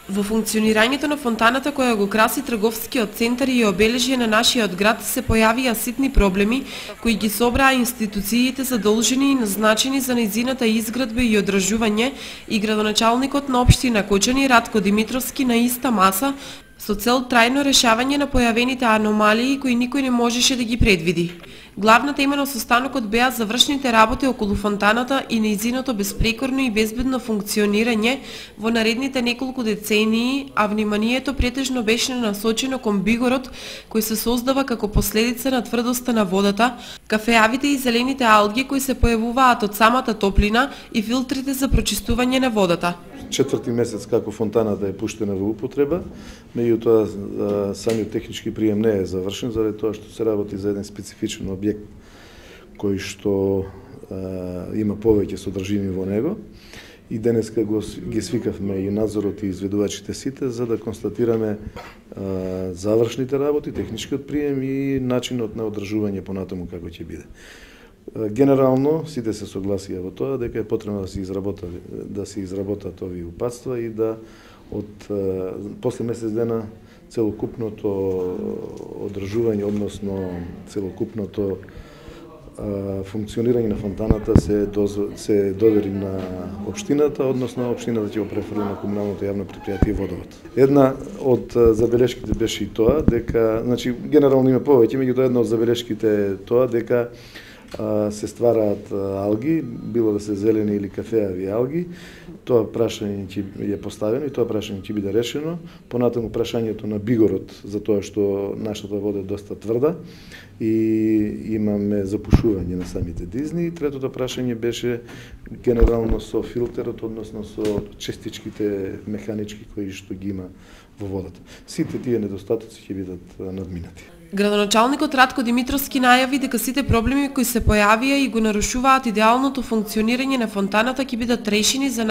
Во функционирањето на фонтаната која го краси трговскиот центар и обележје на нашиот град се појавија ситни проблеми кои ги собраа институциите задолжени и назначени за нејзината изградба и одржување и градоначалникот на општина Кочани Ратко Димитровски на иста маса со цел трајно решавање на појавените аномалии кои никој не можеше да ги предвиди. Главна тема на состанокот беа завршните работи околу фонтаната и нејзиното безпрекорно и безбедно функционирање во наредните неколку децении, а вниманието претежно беше насочено кон бигорот кој се создава како последица на тврдоста на водата, кафеавите и зелените алги кои се појавуваат од самата топлина и филтрите за прочистување на водата. Четврти месец како фонтаната е пуштена во употреба, меѓутоа самиот технички прием не е завршен заради тоа што се работи за еден специфичен објект кој што има повеќе содржини во него. И денеска ги свикавме и надзорот и изведувачите сите за да констатираме завршните работи, техничкиот прием и начинот на одржување понатаму како ќе биде. Генерално сите се согласија во тоа дека е потребно да се изработат овие упатства и да после месец дена целокупното одржување, односно целокупното функционирање на фонтаната се довери на општината, односно општината ќе го префрли на комуналното јавно претпријатие Водовод. Една од забелешките беше и тоа дека, значи генерално има повеќе, меѓутоа една од забелешките е тоа дека се ствараат алги, било да се зелени или кафеави алги. Тоа прашање ќе е поставено и тоа прашање ќе биде решено. Понатаму прашањето на бигорот, за тоа што нашата вода е доста тврда и имаме запушување на самите дизни. И третото прашање беше генерално со филтерот, односно со честичките механички кои што ги има во водата. Сите тие недостатоци ќе бидат надминати. Градоначалникот Ратко Димитровски најави дека сите проблеми кои се појавија и го нарушуваат идеалното функционирање на фонтаната ќе бидат решени за